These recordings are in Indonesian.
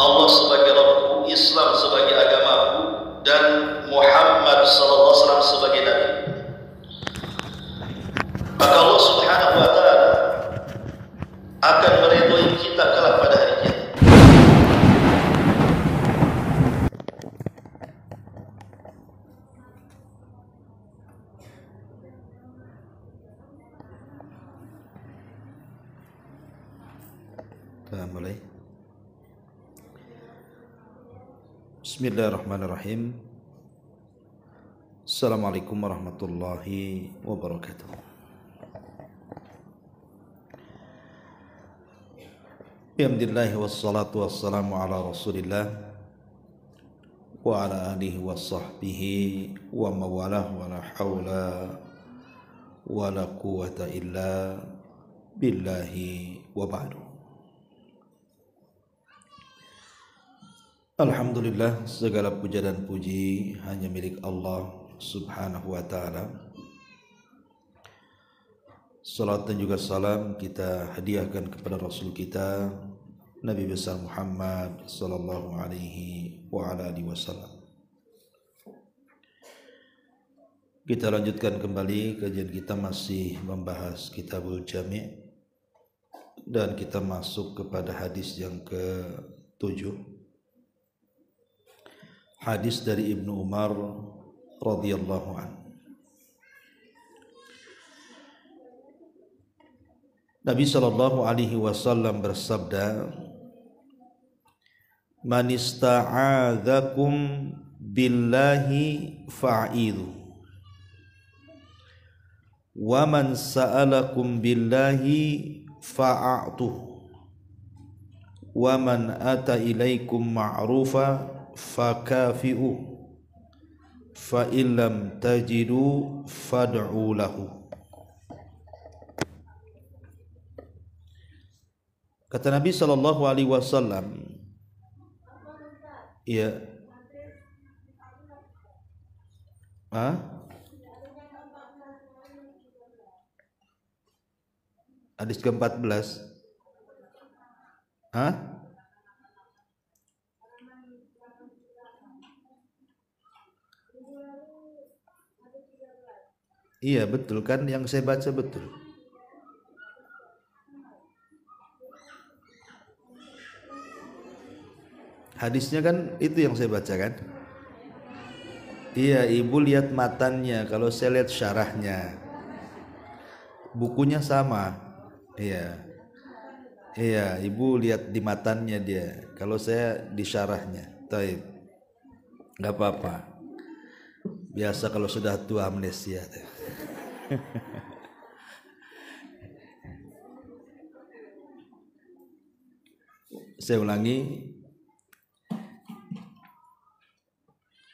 Allah sebagai Rabbku, Islam sebagai agamaku, dan Muhammad sallallahu alaihi wasallam sebagai nabi. Maka Allah Subhanahu wa taala akan meridhoi kita kelak pada hari kiamat. Kita mulai. Bismillahirrahmanirrahim. Assalamualaikum warahmatullahi wabarakatuh. Alhamdulillah wassalatu wassalamu ala Rasulillah wa ala alihi wa sahbihi wa mawalah wa la hawla wa la quwwata illa billahi wa ba'du. Alhamdulillah, segala puja dan puji hanya milik Allah Subhanahu wa ta'ala. Salat dan juga salam kita hadiahkan kepada Rasul kita Nabi besar Muhammad sallallahu alaihi wa ala alihi wasallam. Kita lanjutkan kembali kajian kita, masih membahas Kitabul Jami' dan kita masuk kepada hadis yang ke-7. Hadis dari Ibnu Umar radhiyallahu anhu. Nabi sallallahu alaihi wasallam bersabda, "Man ista'adzakum billahi fa'idhu, wa man sa'alakum billahi fa'atuh, wa man ata ilaikum ma'rufa fakafi'u, fa illam tajidu fad'u lahu." Kata Nabi sallallahu alaihi wasallam, ya, hadis ke-14. Iya betul kan, yang saya baca betul. Hadisnya kan itu yang saya baca kan. Iya, ibu lihat matannya, kalau saya lihat syarahnya. Bukunya sama. Iya, ibu lihat di matannya dia, kalau saya di syarahnya. Taib, nggak apa-apa. Biasa kalau sudah tua amnesia. Saya ulangi.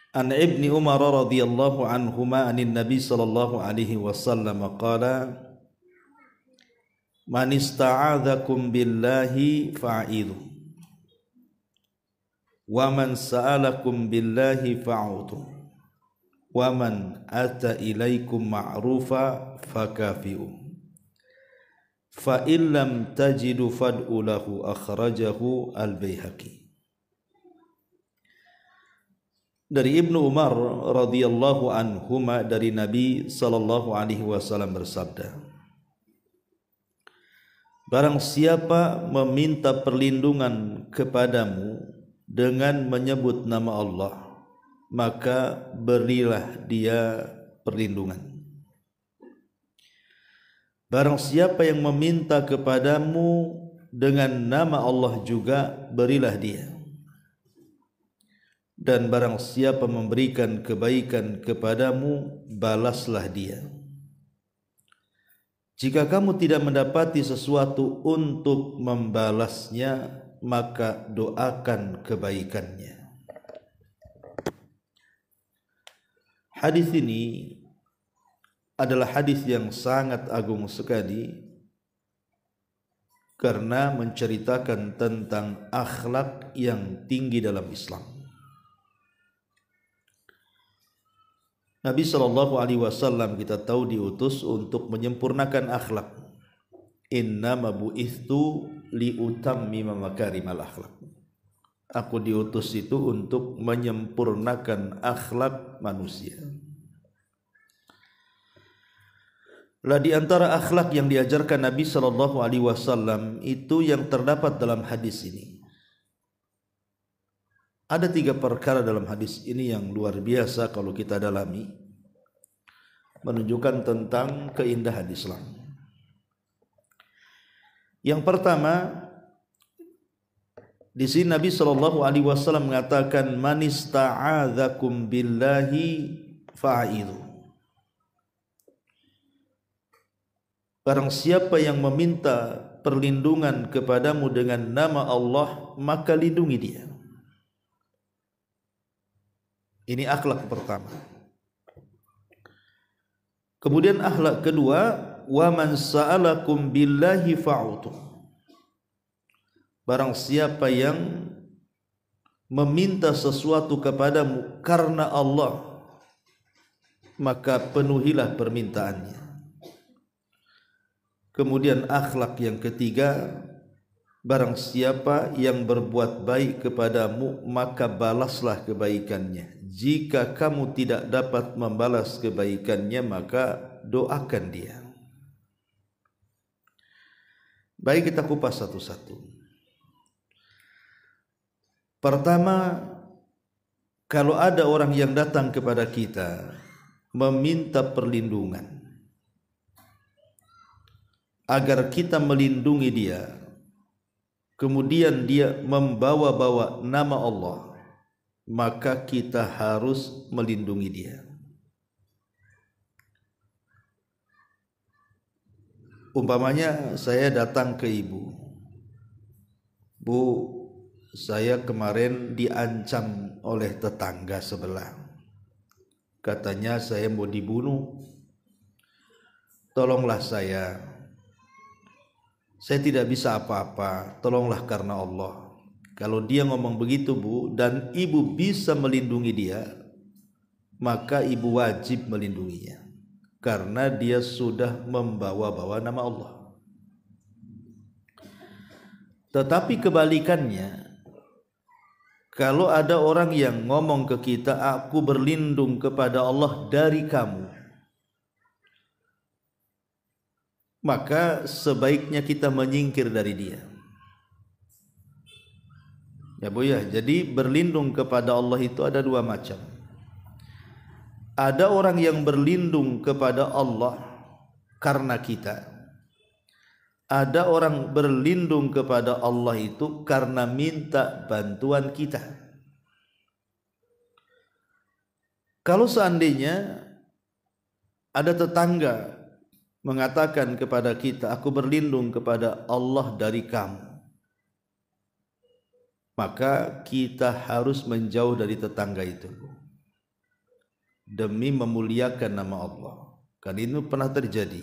An Ibni Umar radhiyallahu anhuma anin Nabi sallallahu alaihi wasallam qala, "Man ista'adzakum billahi fa'idhu, wa man sa'alakum billahi fa'utu, wa man ata ilaikum ma'rufa fakafi'u, fa illam tajidu fad'u lahu." Akhrajahu al-Baihaqi. Dari Ibnu Umar radhiyallahu anhuma, dari Nabi sallallahu alaihi wasallam bersabda, "Barang siapa meminta perlindungan kepadamu dengan menyebut nama Allah, maka berilah dia perlindungan. Barang siapa yang meminta kepadamu dengan nama Allah juga, berilah dia. Dan barang siapa memberikan kebaikan kepadamu, balaslah dia. Jika kamu tidak mendapati sesuatu untuk membalasnya, maka doakan kebaikannya." Hadis ini adalah hadis yang sangat agung sekali karena menceritakan tentang akhlak yang tinggi dalam Islam. Nabi sallallahu alaihi wasallam kita tahu diutus untuk menyempurnakan akhlak. Innama bu'ithtu liutammima makarimal akhlak. Aku diutus itu untuk menyempurnakan akhlak manusia. Lah di antara akhlak yang diajarkan Nabi sallallahu alaihi wasallam itu yang terdapat dalam hadis ini. Ada 3 perkara dalam hadis ini yang luar biasa kalau kita dalami, menunjukkan tentang keindahan Islam. Yang pertama, di sini Nabi sallallahu alaihi wasallam mengatakan man ista'adzakum billahi fa'idhu. Barang siapa yang meminta perlindungan kepadamu dengan nama Allah, maka lindungi dia. Ini akhlak pertama. Kemudian akhlak kedua, wa man sa'alakum billahi fa'utu. Barang siapa yang meminta sesuatu kepadamu karena Allah, maka penuhilah permintaannya. Kemudian akhlak yang ketiga, barang siapa yang berbuat baik kepadamu, maka balaslah kebaikannya. Jika kamu tidak dapat membalas kebaikannya, maka doakan dia. Baik, kita kupas satu-satu. Pertama, kalau ada orang yang datang kepada kita meminta perlindungan agar kita melindungi dia, kemudian dia membawa-bawa nama Allah, maka kita harus melindungi dia. Umpamanya saya datang ke ibu, Bu, saya kemarin diancam oleh tetangga sebelah, katanya saya mau dibunuh, tolonglah saya tidak bisa apa-apa, tolonglah karena Allah. Kalau dia ngomong begitu, Bu, dan ibu bisa melindungi dia, maka ibu wajib melindunginya, karena dia sudah membawa-bawa nama Allah. Tetapi kebalikannya, kalau ada orang yang ngomong ke kita, aku berlindung kepada Allah dari kamu, maka sebaiknya kita menyingkir dari dia. Ya Bu ya, jadi berlindung kepada Allah itu ada 2 macam. Ada orang yang berlindung kepada Allah karena kita. Ada orang berlindung kepada Allah itu karena minta bantuan kita. Kalau seandainya ada tetangga mengatakan kepada kita, aku berlindung kepada Allah dari kamu, maka kita harus menjauh dari tetangga itu demi memuliakan nama Allah. Karena ini pernah terjadi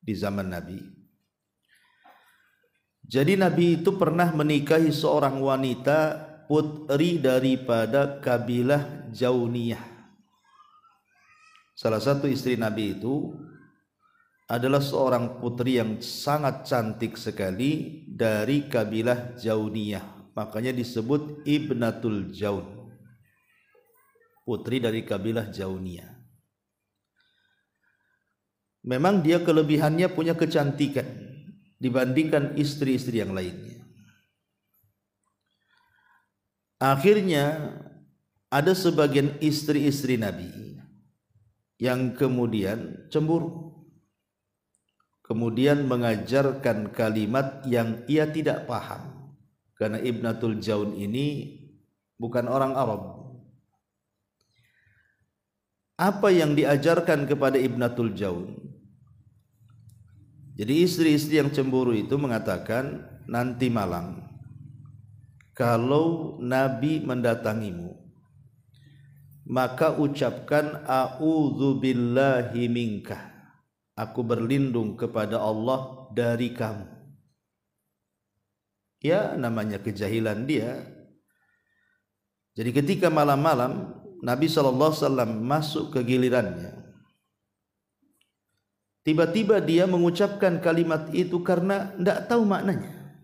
di zaman Nabi. Jadi Nabi itu pernah menikahi seorang wanita putri daripada kabilah Jauniyah. Salah satu istri Nabi itu adalah seorang putri yang sangat cantik sekali dari kabilah Jauniyah, makanya disebut Ibnatul Jaun, putri dari kabilah Jauniyah. Memang dia kelebihannya punya kecantikan dibandingkan istri-istri yang lainnya. Akhirnya ada sebagian istri-istri Nabi yang kemudian cemburu, kemudian mengajarkan kalimat yang ia tidak paham, karena Ibnatul Jaun ini bukan orang Arab. Apa yang diajarkan kepada Ibnatul Jaun? Jadi istri-istri yang cemburu itu mengatakan, nanti malam kalau Nabi mendatangimu, maka ucapkan a'udzubillahi minka, aku berlindung kepada Allah dari kamu. Ya, namanya kejahilan dia. Jadi ketika malam-malam Nabi SAW masuk ke gilirannya, tiba-tiba dia mengucapkan kalimat itu karena tidak tahu maknanya.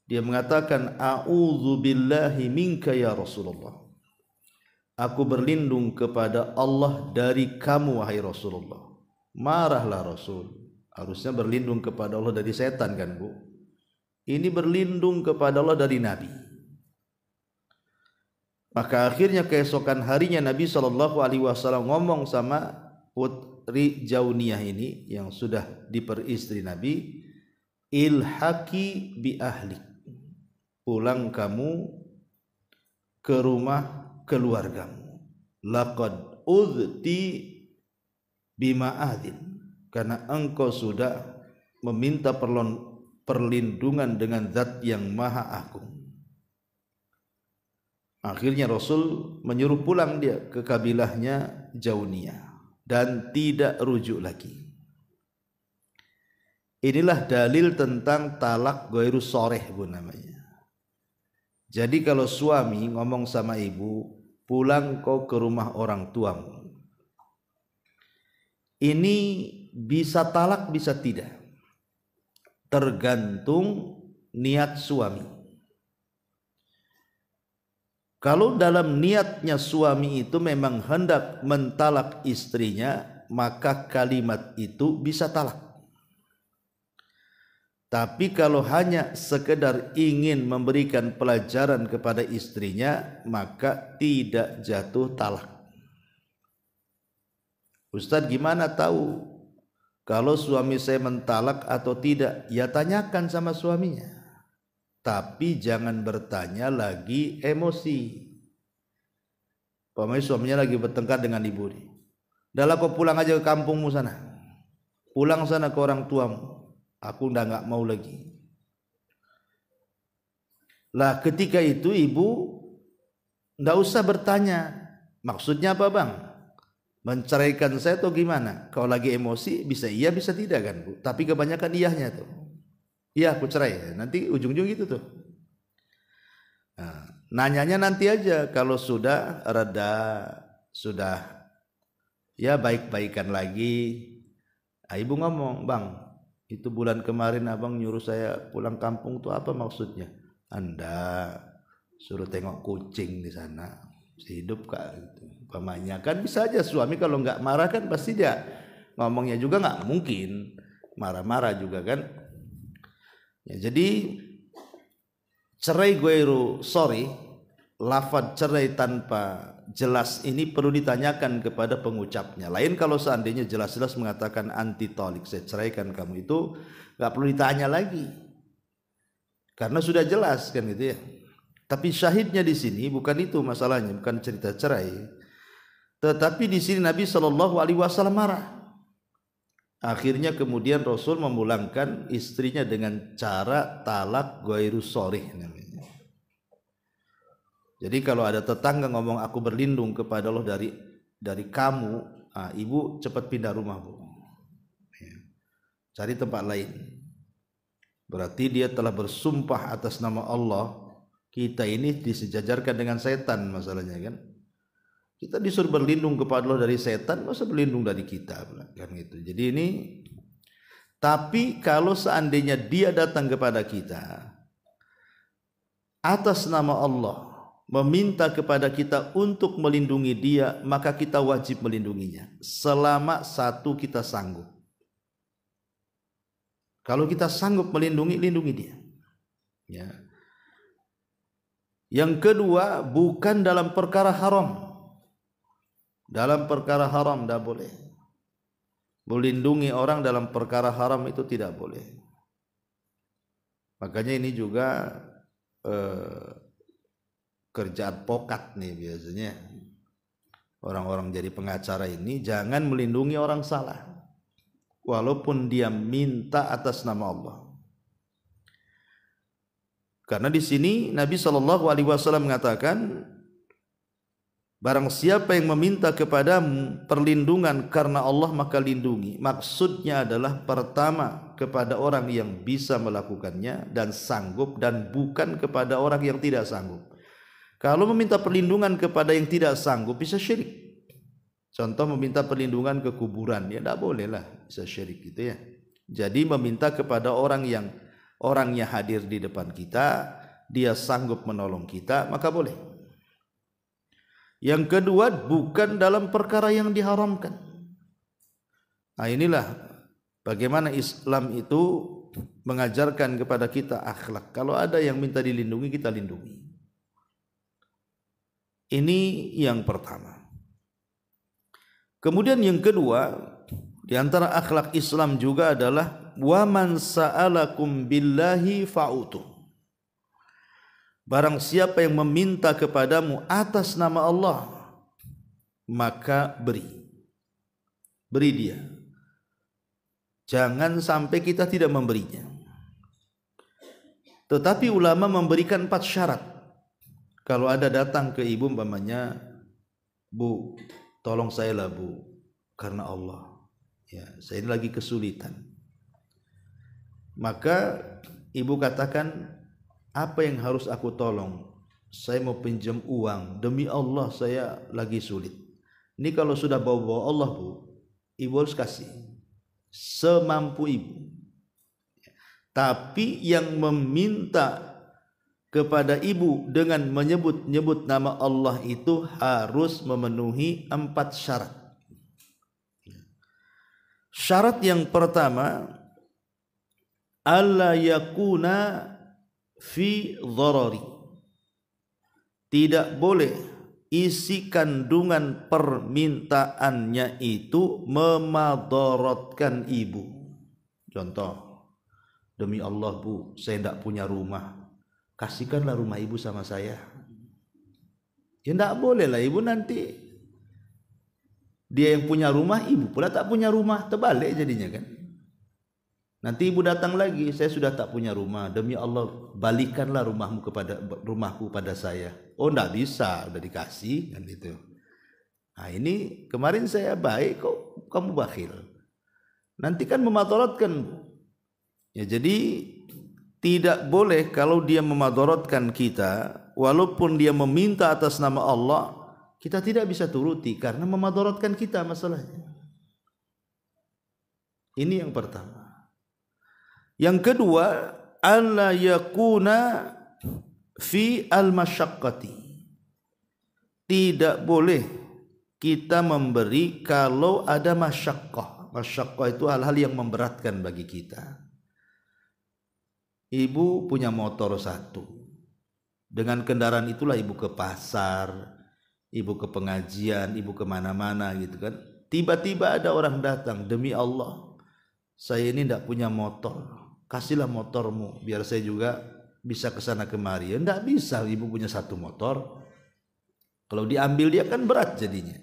Dia mengatakan, a'udzu billahi minka ya Rasulullah. Aku berlindung kepada Allah dari kamu wahai Rasulullah. Marahlah Rasul. Harusnya berlindung kepada Allah dari setan kan, Bu? Ini berlindung kepada Allah dari Nabi. Maka akhirnya keesokan harinya Nabi SAW ngomong sama putri Jauniyah ini yang sudah diperistri Nabi, ilhaqi bi ahlik, pulang kamu ke rumah keluargamu. Laqad udti bima adin, karena engkau sudah meminta perlindungan dengan zat yang maha agung. Akhirnya Rasul menyuruh pulang dia ke kabilahnya Jauniyah dan tidak rujuk lagi. Inilah dalil tentang talak ghairu sharih, Bu, namanya. Jadi kalau suami ngomong sama ibu, pulang kau ke rumah orang tuamu, ini bisa talak bisa tidak, tergantung niat suami. Kalau dalam niatnya suami itu memang hendak mentalak istrinya, maka kalimat itu bisa talak. Tapi kalau hanya sekedar ingin memberikan pelajaran kepada istrinya, maka tidak jatuh talak. Ustadz, gimana tahu kalau suami saya mentalak atau tidak? Ya tanyakan sama suaminya. Tapi jangan bertanya lagi emosi. Pokoknya suaminya lagi bertengkar dengan ibu nih. Dah kau pulang aja ke kampungmu sana. Pulang sana ke orang tuamu. Aku udah nggak mau lagi. Lah ketika itu ibu nggak usah bertanya. Maksudnya apa, Bang? Menceraikan saya atau gimana? Kalau lagi emosi bisa iya bisa tidak kan, Bu? Tapi kebanyakan iyahnya tuh. Iya aku cerai. Nanti ujung-ujung gitu tuh. Nah, nanyanya nanti aja kalau sudah reda, sudah ya baik-baikan lagi. Nah, ibu ngomong, Bang, itu bulan kemarin abang nyuruh saya pulang kampung tuh apa maksudnya? Anda suruh tengok kucing di sana, hidup kak. Gitu. Pamannya kan bisa aja suami kalau nggak marah kan pasti dia ngomongnya juga nggak mungkin marah-marah juga kan. Ya, jadi cerai ghairu sharih, lafaz cerai tanpa jelas ini perlu ditanyakan kepada pengucapnya. Lain kalau seandainya jelas-jelas mengatakan anti talik, saya ceraikan kamu, itu nggak perlu ditanya lagi karena sudah jelas kan gitu ya. Tapi syahidnya di sini bukan itu masalahnya, bukan cerita cerai. Tetapi di sini Nabi SAW marah. Akhirnya kemudian Rasul memulangkan istrinya dengan cara talak ghairu sharih namanya. Jadi kalau ada tetangga ngomong aku berlindung kepada Allah dari kamu, ibu cepat pindah rumah, Bu. Ya. Cari tempat lain. Berarti dia telah bersumpah atas nama Allah. Kita ini disejajarkan dengan setan masalahnya kan. Kita disuruh berlindung kepada Allah dari setan, masa berlindung dari kita kan gitu. Jadi ini, tapi kalau seandainya dia datang kepada kita atas nama Allah, meminta kepada kita untuk melindungi dia, maka kita wajib melindunginya selama satu kita sanggup. Kalau kita sanggup melindungi, lindungi dia. Ya. Yang kedua, bukan dalam perkara haram. Dalam perkara haram tidak boleh. Melindungi orang dalam perkara haram itu tidak boleh. Makanya ini juga kerjaan pokat nih biasanya. Orang-orang jadi pengacara ini jangan melindungi orang salah. Walaupun dia minta atas nama Allah. Karena di sini Nabi SAW mengatakan, barang siapa yang meminta kepadamu perlindungan karena Allah maka lindungi. Maksudnya adalah pertama kepada orang yang bisa melakukannya dan sanggup, dan bukan kepada orang yang tidak sanggup. Kalau meminta perlindungan kepada yang tidak sanggup bisa syirik. Contoh meminta perlindungan ke kuburan, ya tidak boleh lah, bisa syirik gitu ya. Jadi meminta kepada orang yang orangnya hadir di depan kita, dia sanggup menolong kita, maka boleh. Yang kedua, bukan dalam perkara yang diharamkan. Nah, inilah bagaimana Islam itu mengajarkan kepada kita akhlak. Kalau ada yang minta dilindungi, kita lindungi. Ini yang pertama. Kemudian yang kedua, di antara akhlak Islam juga adalah wa man sa'alakum billahi fa'utu. Barang siapa yang meminta kepadamu atas nama Allah, maka beri. Beri dia. Jangan sampai kita tidak memberinya. Tetapi ulama memberikan 4 syarat. Kalau ada datang ke ibu umpamanya, Bu, tolong saya lah Bu, karena Allah. Ya, saya ini lagi kesulitan. Maka ibu katakan, apa yang harus aku tolong? Saya mau pinjam uang, demi Allah saya lagi sulit. Ini kalau sudah bawa-bawa Allah Bu, ibu harus kasih semampu ibu. Tapi yang meminta kepada ibu dengan menyebut-nyebut nama Allah itu harus memenuhi 4 syarat. Syarat yang pertama, alla yakuna fi dharari. Tidak boleh isi kandungan permintaannya itu memadaratkan ibu. Contoh, demi Allah Bu, saya tidak punya rumah, kasihkanlah rumah ibu sama saya. Ya tidak boleh lah ibu, nanti dia yang punya rumah, ibu pula tak punya rumah, terbalik jadinya kan. Nanti ibu datang lagi, saya sudah tak punya rumah, demi Allah balikanlah rumahku pada saya. Oh tidak bisa, udah dikasih kan itu. Nah ini kemarin saya baik kok kamu bakhil. Nanti kan memadaratkan. Ya jadi tidak boleh kalau dia memadaratkan kita, walaupun dia meminta atas nama Allah, kita tidak bisa turuti karena memadaratkan kita masalahnya. Ini yang pertama. Yang kedua, alla yakuna fi al-masyaqqati. Tidak boleh kita memberi kalau ada masyaqqah. Masyaqqah itu hal-hal yang memberatkan bagi kita. Ibu punya motor 1. Dengan kendaraan itulah ibu ke pasar, ibu ke pengajian, ibu kemana-mana gitu kan. Tiba-tiba ada orang datang, demi Allah, saya ini tidak punya motor, kasihlah motormu biar saya juga bisa kesana kemari. Ya tidak bisa, ibu punya 1 motor. Kalau diambil dia kan berat jadinya.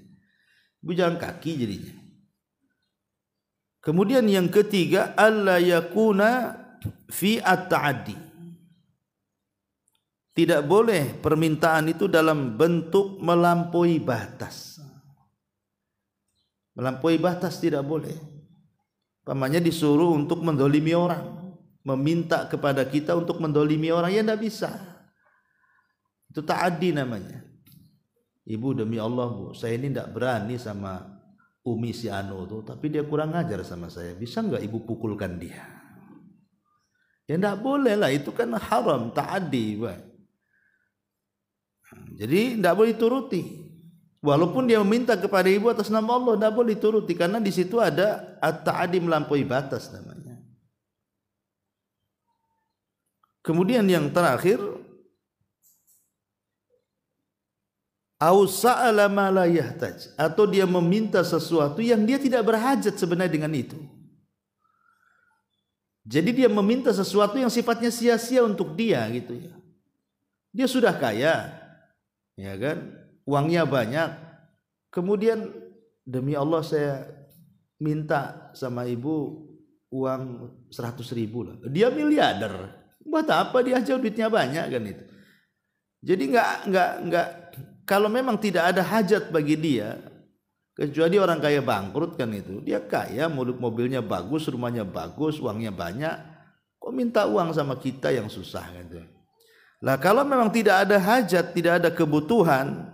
Ibu jalan kaki jadinya. Kemudian yang ketiga, alla yakuna fi at-ta'addi. Tidak boleh permintaan itu dalam bentuk melampaui batas. Melampaui batas tidak boleh. Pamannya disuruh untuk mendolimi orang, meminta kepada kita untuk mendolimi orang, ya tidak bisa. Itu ta'addi namanya. Ibu demi Allah Bu, saya ini tidak berani sama Umi si Anu tuh, tapi dia kurang ngajar sama saya. Bisa nggak ibu pukulkan dia? Ya tidak boleh lah, itu kan haram, ta'addi. Jadi tidak boleh dituruti. Walaupun dia meminta kepada ibu atas nama Allah, tidak boleh dituruti karena di situ ada at-ta'addi, melampaui batas namanya. Kemudian yang terakhir, au sa'ala ma la yahtaj, atau dia meminta sesuatu yang dia tidak berhajat sebenarnya dengan itu. Jadi dia meminta sesuatu yang sifatnya sia-sia untuk dia gitu ya. Dia sudah kaya, ya kan? Uangnya banyak. Kemudian demi Allah saya minta sama ibu uang 100.000 lah. Dia miliarder. Buat apa dia aja duitnya banyak kan itu. Jadi enggak kalau memang tidak ada hajat bagi dia, kecuali orang kaya bangkrut kan itu. Dia kaya, mobilnya bagus, rumahnya bagus, uangnya banyak. Kok minta uang sama kita yang susah kan itu. Lah kalau memang tidak ada hajat, tidak ada kebutuhan,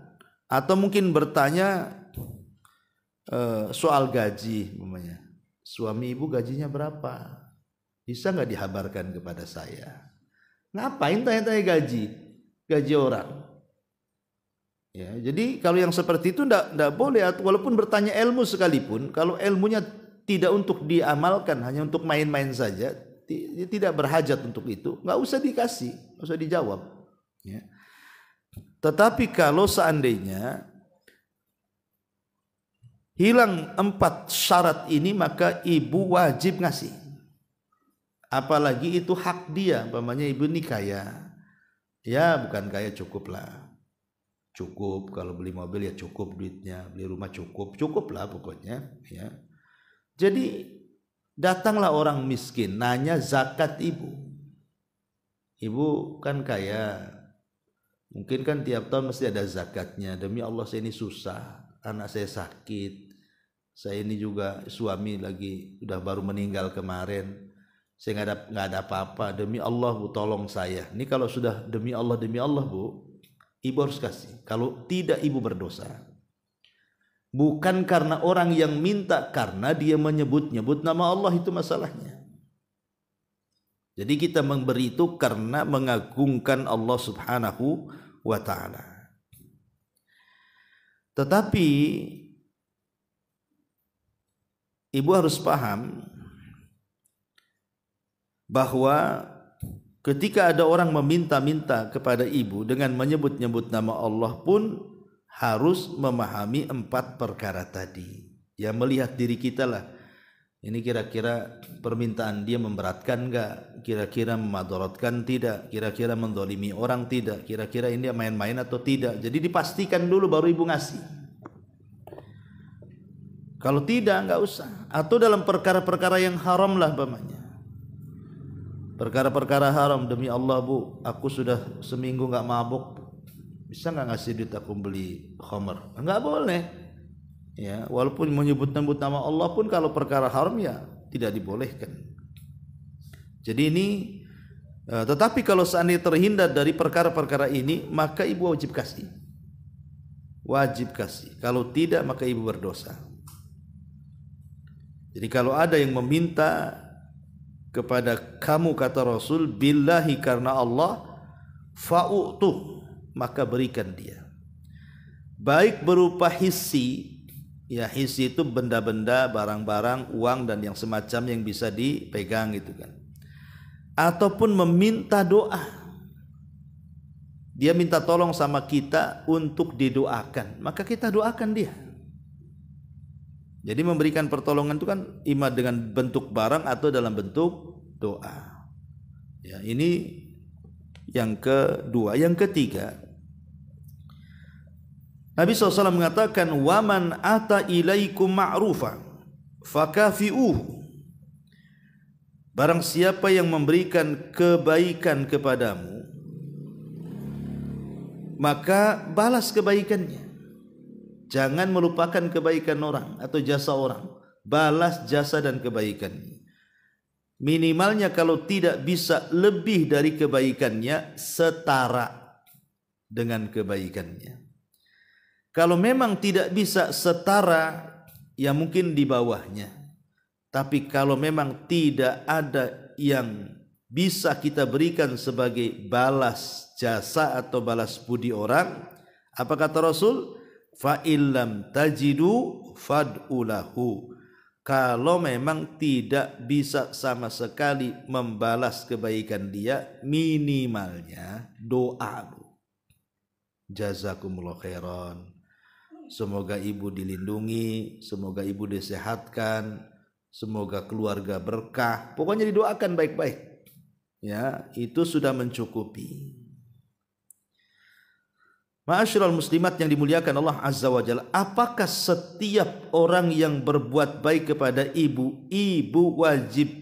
atau mungkin bertanya soal gaji, umpamanya. Suami ibu gajinya berapa? Bisa nggak dihabarkan kepada saya? Ngapain tanya-tanya gaji orang? Ya, jadi kalau yang seperti itu ndak boleh, walaupun bertanya ilmu sekalipun, kalau ilmunya tidak untuk diamalkan, hanya untuk main-main saja, tidak berhajat untuk itu, nggak usah dikasih, nggak usah dijawab. Ya. Tetapi kalau seandainya hilang 4 syarat ini, maka ibu wajib ngasih. Apalagi itu hak dia, umpamanya ibu ini kaya, ya bukan kaya cukup lah, cukup kalau beli mobil ya cukup duitnya, beli rumah cukup lah pokoknya. Ya. Jadi datanglah orang miskin nanya zakat ibu. Ibu kan kaya, mungkin kan tiap tahun mesti ada zakatnya. Demi Allah saya ini susah, anak saya sakit, saya ini juga suami lagi udah baru meninggal kemarin, saya nggak ada apa-apa. Demi Allah bu, tolong saya. Ini kalau sudah demi Allah bu, ibu harus kasih. Kalau tidak ibu berdosa. Bukan karena orang yang minta, karena dia menyebut-nyebut nama Allah, itu masalahnya. Jadi kita memberi itu karena mengagungkan Allah Subhanahu wa ta'ala. Tetapi ibu harus paham bahwa ketika ada orang meminta-minta kepada ibu dengan menyebut-nyebut nama Allah pun harus memahami 4 perkara tadi. Ya, melihat diri kita lah. Ini kira-kira permintaan dia memberatkan enggak? Kira-kira memadaratkan tidak? Kira-kira mendolimi orang tidak? Kira-kira ini main-main atau tidak? Jadi dipastikan dulu baru ibu ngasih. Kalau tidak, enggak usah. Atau dalam perkara-perkara yang haram lah umpamanya. Perkara-perkara haram, demi Allah bu, aku sudah seminggu enggak mabuk, bisa nggak ngasih duit aku beli khamr? Nggak boleh. Ya, walaupun menyebut-nyebut nama Allah pun kalau perkara haram ya tidak dibolehkan. Jadi ini, tetapi kalau seandainya terhindar dari perkara-perkara ini, maka ibu wajib kasih. Wajib kasih. Kalau tidak, maka ibu berdosa. Jadi kalau ada yang meminta kepada kamu, kata Rasul, billahi karena Allah, fa'utuh, maka berikan dia. Baik berupa hissi, ya hissi itu benda-benda, barang-barang, uang dan yang semacam yang bisa dipegang gitu kan. Ataupun meminta doa. Dia minta tolong sama kita untuk didoakan, maka kita doakan dia. Jadi memberikan pertolongan itu kan ima dengan bentuk barang atau dalam bentuk doa. Ya, ini yang kedua. Yang ketiga, Nabi SAW mengatakan, waman ata ilaikum ma'rufa fakafi'uhu. Barang siapa yang memberikan kebaikan kepadamu, maka balas kebaikannya. Jangan melupakan kebaikan orang atau jasa orang. Balas jasa dan kebaikannya. Minimalnya kalau tidak bisa lebih dari kebaikannya, setara dengan kebaikannya. Kalau memang tidak bisa setara, ya mungkin di bawahnya. Tapi kalau memang tidak ada yang bisa kita berikan sebagai balas jasa atau balas budi orang, apa kata Rasul? Fa illam tajidu fad'ulahu. Kalau memang tidak bisa sama sekali membalas kebaikan dia, minimalnya doa. Jazakumullah khairan. Semoga ibu dilindungi, semoga ibu disehatkan, semoga keluarga berkah. Pokoknya didoakan baik-baik. Ya, itu sudah mencukupi. Ma'asyiral muslimat yang dimuliakan Allah Azza wa Jalla, apakah setiap orang yang berbuat baik kepada ibu, ibu wajib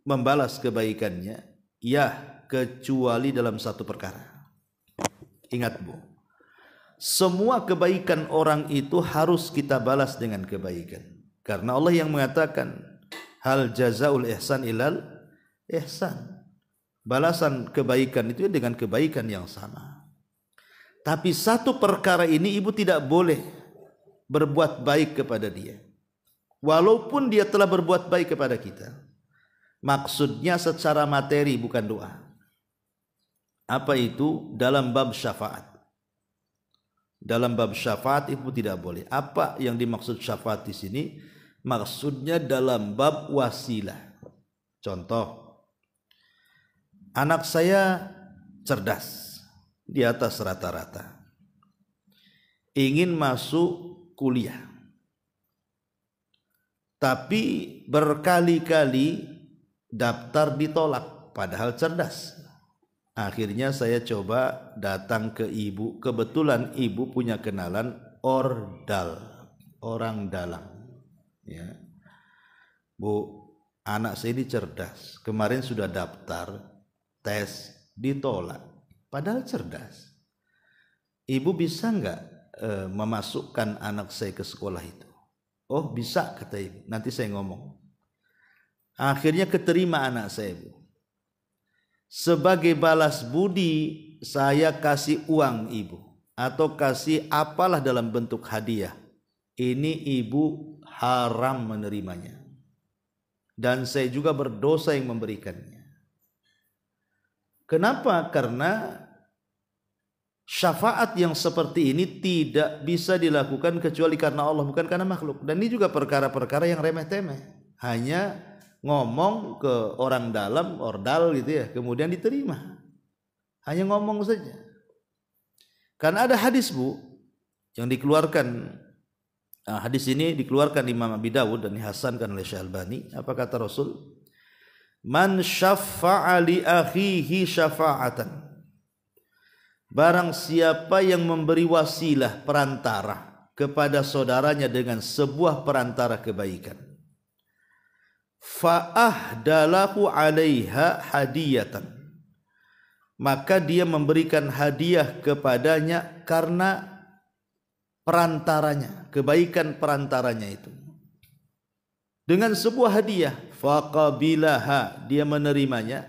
membalas kebaikannya? Ya, kecuali dalam satu perkara. Ingat bu, semua kebaikan orang itu harus kita balas dengan kebaikan. Karena Allah yang mengatakan, hal jazaul ihsan ilal ihsan. Balasan kebaikan itu dengan kebaikan yang sama. Tapi satu perkara ini ibu tidak boleh berbuat baik kepada dia, walaupun dia telah berbuat baik kepada kita. Maksudnya secara materi bukan doa. Apa itu? Dalam bab syafaat. Dalam bab syafaat itu tidak boleh. Apa yang dimaksud syafaat di sini? Maksudnya dalam bab wasilah. Contoh, anak saya cerdas, di atas rata-rata, ingin masuk kuliah, tapi berkali-kali daftar ditolak, padahal cerdas. Akhirnya saya coba datang ke ibu. Kebetulan ibu punya kenalan ordal, orang dalam. Ya, Bu, anak saya ini cerdas. Kemarin sudah daftar, tes, ditolak, padahal cerdas. Ibu bisa nggak memasukkan anak saya ke sekolah itu? Oh bisa, kata ibu. Nanti saya ngomong. Akhirnya keterima anak saya, Bu. Sebagai balas budi, saya kasih uang ibu, atau kasih apalah dalam bentuk hadiah. Ini ibu haram menerimanya, dan saya juga berdosa yang memberikannya. Kenapa? Karena syafaat yang seperti ini tidak bisa dilakukan kecuali karena Allah, bukan karena makhluk. Dan ini juga perkara-perkara yang remeh-temeh, hanya ngomong ke orang dalam, ordal gitu ya, kemudian diterima. Hanya ngomong saja. Karena ada hadis, Bu, yang dikeluarkan, hadis ini dikeluarkan Imam Abi Dawud dan dihasankan oleh Syekh Albani. Apa kata Rasul? Man syaffa'a li akhihi syafa'atan. Barang siapa yang memberi wasilah, perantara, kepada saudaranya dengan sebuah perantara kebaikan, fa'ahdalahu 'alaiha hadiyatan, maka dia memberikan hadiah kepadanya karena perantaranya, kebaikan perantaranya itu, dengan sebuah hadiah. Faqabilaha, dia menerimanya.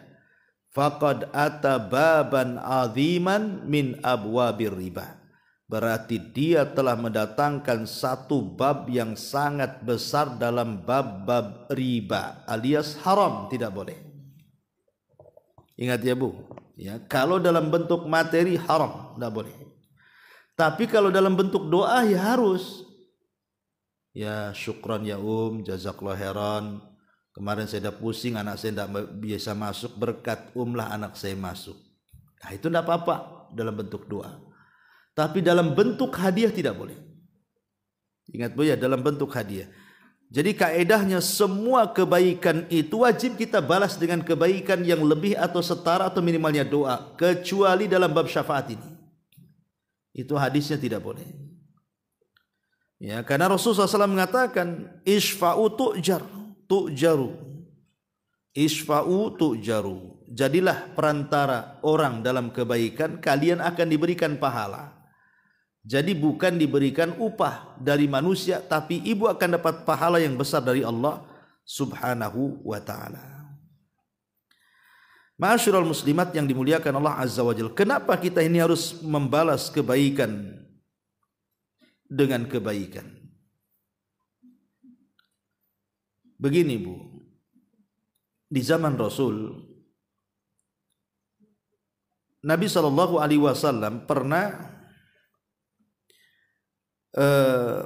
Faqad ata baban aziman min abwabir riba, berarti dia telah mendatangkan satu bab yang sangat besar dalam bab-bab riba, alias haram, tidak boleh. Ingat ya, Bu, ya, kalau dalam bentuk materi haram, tidak boleh. Tapi kalau dalam bentuk doa ya harus. Ya syukran ya jazakallah khairan, kemarin saya udah pusing, anak saya tidak biasa masuk, berkat lah anak saya masuk. Nah itu tidak apa-apa dalam bentuk doa. Tapi dalam bentuk hadiah tidak boleh. Ingat, Bu, ya, dalam bentuk hadiah. Jadi kaedahnya semua kebaikan itu wajib kita balas dengan kebaikan yang lebih atau setara atau minimalnya doa, kecuali dalam bab syafaat ini. Itu hadisnya tidak boleh. Ya, karena Rasulullah SAW mengatakan isfa'u tu'jaru. Isfa'u tu'jaru. Jadilah perantara orang dalam kebaikan, kalian akan diberikan pahala. Jadi bukan diberikan upah dari manusia, tapi ibu akan dapat pahala yang besar dari Allah Subhanahu wa ta'ala. Ma'asyiral muslimat yang dimuliakan Allah Azza wa Jalla, kenapa kita ini harus membalas kebaikan dengan kebaikan? Begini, Bu, di zaman Rasul, Nabi SAW pernah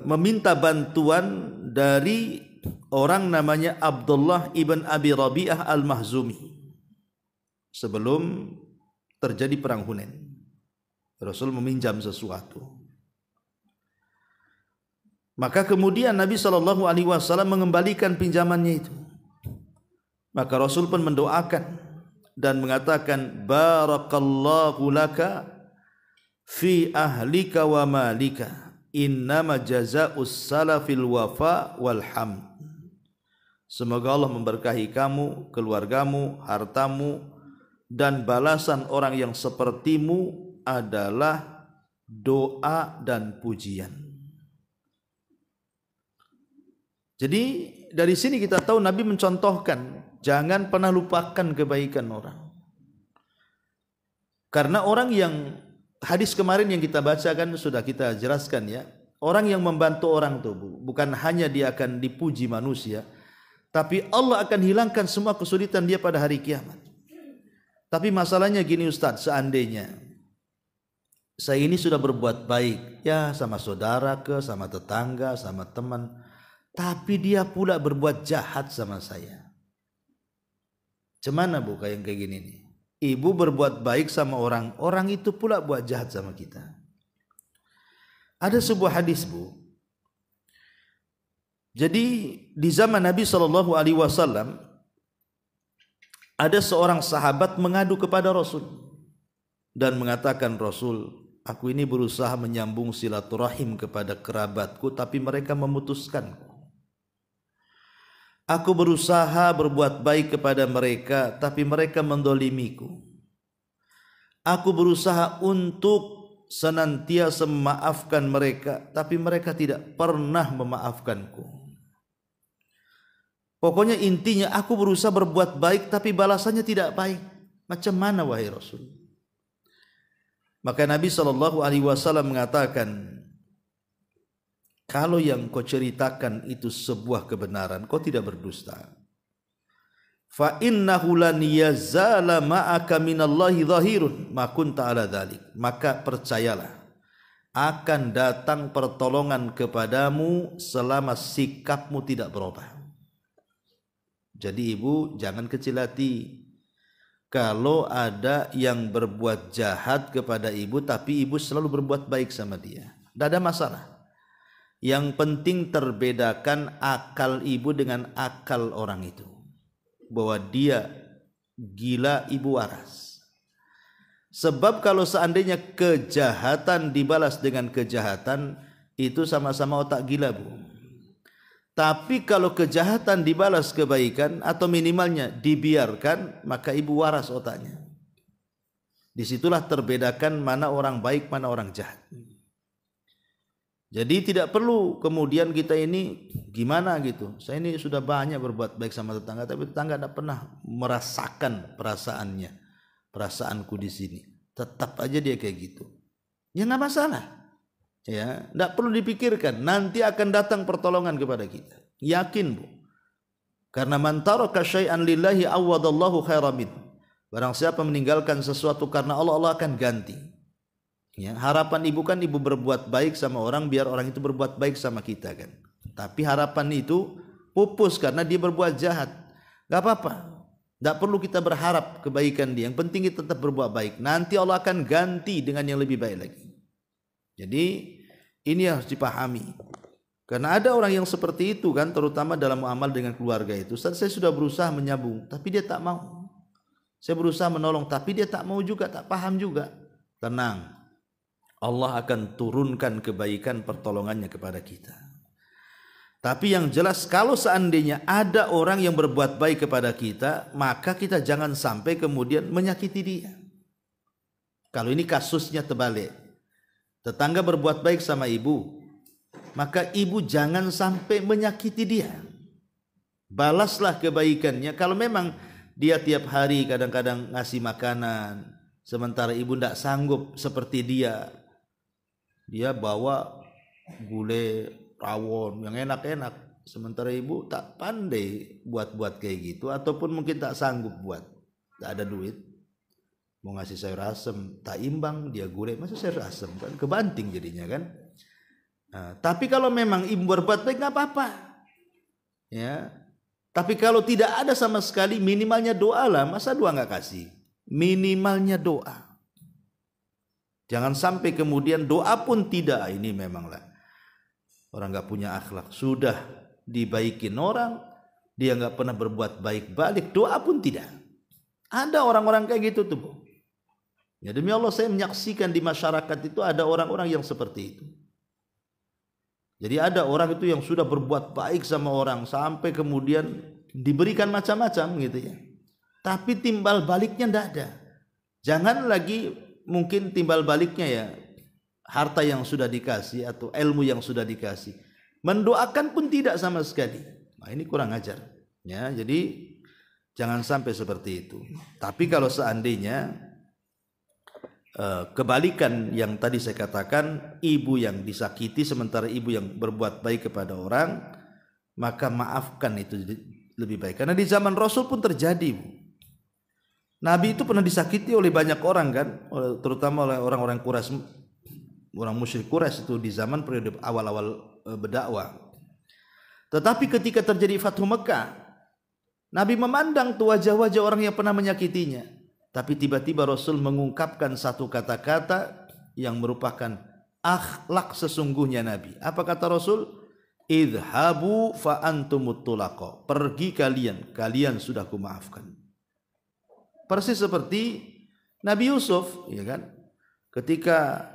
meminta bantuan dari orang namanya Abdullah ibn Abi Rabi'ah al-Mahzumi sebelum terjadi perang Hunain. Rasul meminjam sesuatu. Maka kemudian Nabi SAW mengembalikan pinjamannya itu. Maka Rasul pun mendoakan dan mengatakan, barakallahu laka fi ahlika wa malika, innama jazaa'us salafil wafa wal hamd. Semoga Allah memberkahi kamu, keluargamu, hartamu, dan balasan orang yang sepertimu adalah doa dan pujian. Jadi dari sini kita tahu Nabi mencontohkan jangan pernah lupakan kebaikan orang. Karena orang yang, hadis kemarin yang kita bacakan sudah kita jelaskan ya, orang yang membantu orang itu bukan hanya dia akan dipuji manusia, tapi Allah akan hilangkan semua kesulitan dia pada hari kiamat. Tapi masalahnya gini Ustaz, seandainya saya ini sudah berbuat baik, ya sama saudara ke, sama tetangga, sama teman, tapi dia pula berbuat jahat sama saya. Cemana Bu kayak gini nih? Ibu berbuat baik sama orang, orang itu pula buat jahat sama kita. Ada sebuah hadis Bu. Jadi di zaman Nabi SAW ada seorang sahabat mengadu kepada Rasul dan mengatakan, Rasul, aku ini berusaha menyambung silaturahim kepada kerabatku, tapi mereka memutuskanku. Aku berusaha berbuat baik kepada mereka, tapi mereka mendolimiku. Aku berusaha untuk senantiasa memaafkan mereka, tapi mereka tidak pernah memaafkanku. Pokoknya intinya aku berusaha berbuat baik, tapi balasannya tidak baik. Macam mana wahai Rasul? Maka Nabi SAW mengatakan, kalau yang kau ceritakan itu sebuah kebenaran, kau tidak berdusta. Fa innahu lan yazala ma'aka minallahi zahirun ma kunta ala dzalik. Maka percayalah, akan datang pertolongan kepadamu selama sikapmu tidak berubah. Jadi ibu jangan kecil hati kalau ada yang berbuat jahat kepada ibu, tapi ibu selalu berbuat baik sama dia. Tidak ada masalah. Yang penting terbedakan akal ibu dengan akal orang itu. Bahwa dia gila, ibu waras. Sebab kalau seandainya kejahatan dibalas dengan kejahatan, itu sama-sama otak gila Bu. Tapi kalau kejahatan dibalas kebaikan atau minimalnya dibiarkan, maka ibu waras otaknya. Disitulah terbedakan mana orang baik, mana orang jahat. Jadi tidak perlu kemudian kita ini gimana gitu. Saya ini sudah banyak berbuat baik sama tetangga, tapi tetangga tidak pernah merasakan perasaannya, perasaanku di sini. Tetap aja dia kayak gitu. Ya nggak masalah. Ya, tidak perlu dipikirkan. Nanti akan datang pertolongan kepada kita. Yakin Bu. Karena man taraka syai'an lillahi awadallahu khairan min. Barang siapa meninggalkan sesuatu karena Allah, Allah akan ganti. Ya, harapan ibu kan ibu berbuat baik sama orang biar orang itu berbuat baik sama kita kan. Tapi harapan itu pupus karena dia berbuat jahat. Gak apa-apa. Tidak perlu kita berharap kebaikan dia. Yang penting kita tetap berbuat baik. Nanti Allah akan ganti dengan yang lebih baik lagi. Jadi ini harus dipahami. Karena ada orang yang seperti itu kan, terutama dalam muamal dengan keluarga itu. Ustaz, saya sudah berusaha menyambung, tapi dia tak mau. Saya berusaha menolong, tapi dia tak mau juga, tak paham juga. Tenang, Allah akan turunkan kebaikan pertolongannya kepada kita. Tapi yang jelas kalau seandainya ada orang yang berbuat baik kepada kita, maka kita jangan sampai kemudian menyakiti dia. Kalau ini kasusnya terbalik. Tetangga berbuat baik sama ibu, maka ibu jangan sampai menyakiti dia. Balaslah kebaikannya. Kalau memang dia tiap hari kadang-kadang ngasih makanan, sementara ibu tidak sanggup seperti dia. Dia bawa gulai rawon yang enak-enak, sementara ibu tak pandai buat-buat kayak gitu, ataupun mungkin tak sanggup buat, tak ada duit. Mau ngasih sayur asem, tak imbang, dia gulai, masa sayur asem kan kebanting jadinya kan. Nah, tapi kalau memang ibu berbuat baik nggak apa-apa, ya. Tapi kalau tidak ada sama sekali, minimalnya doa lah. Masa doa nggak kasih? Minimalnya doa. Jangan sampai kemudian doa pun tidak. Ini memanglah orang nggak punya akhlak. Sudah dibaikin orang, dia nggak pernah berbuat baik balik, doa pun tidak. Ada orang-orang kayak gitu tuh Bu. Ya demi Allah saya menyaksikan di masyarakat itu ada orang-orang yang seperti itu. Jadi ada orang itu yang sudah berbuat baik sama orang sampai kemudian diberikan macam-macam gitu ya. Tapi timbal baliknya tidak ada. Jangan lagi mungkin timbal baliknya ya harta yang sudah dikasih atau ilmu yang sudah dikasih. Mendoakan pun tidak sama sekali. Nah ini kurang ajar. Ya, jadi jangan sampai seperti itu. Tapi kalau seandainya kebalikan yang tadi saya katakan, ibu yang disakiti sementara ibu yang berbuat baik kepada orang, maka maafkan itu lebih baik. Karena di zaman Rasul pun terjadi. Nabi itu pernah disakiti oleh banyak orang kan, terutama oleh orang-orang Quraisy, orang musyrik Quraisy itu di zaman periode awal-awal berdakwah. Tetapi ketika terjadi Fathu Mekah, Nabi memandang tuh wajah-wajah orang yang pernah menyakitinya. Tapi tiba-tiba Rasul mengungkapkan satu kata-kata yang merupakan akhlak sesungguhnya Nabi. Apa kata Rasul? Idhabu fa antumut tulaqa. Pergi kalian, kalian sudah kumaafkan. Persis seperti Nabi Yusuf, ya kan? Ketika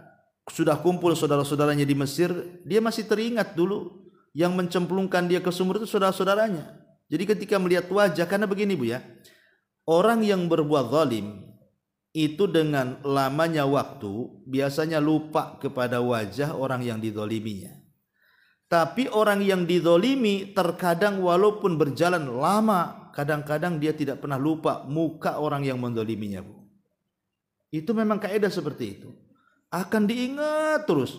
sudah kumpul saudara-saudaranya di Mesir, dia masih teringat dulu yang mencemplungkan dia ke sumur itu saudara-saudaranya. Jadi ketika melihat wajah, karena begini Bu ya, orang yang berbuat zalim itu dengan lamanya waktu biasanya lupa kepada wajah orang yang dizaliminya. Tapi orang yang dizalimi terkadang walaupun berjalan lama, kadang-kadang dia tidak pernah lupa muka orang yang menzaliminya Bu. Itu memang kaidah seperti itu. Akan diingat terus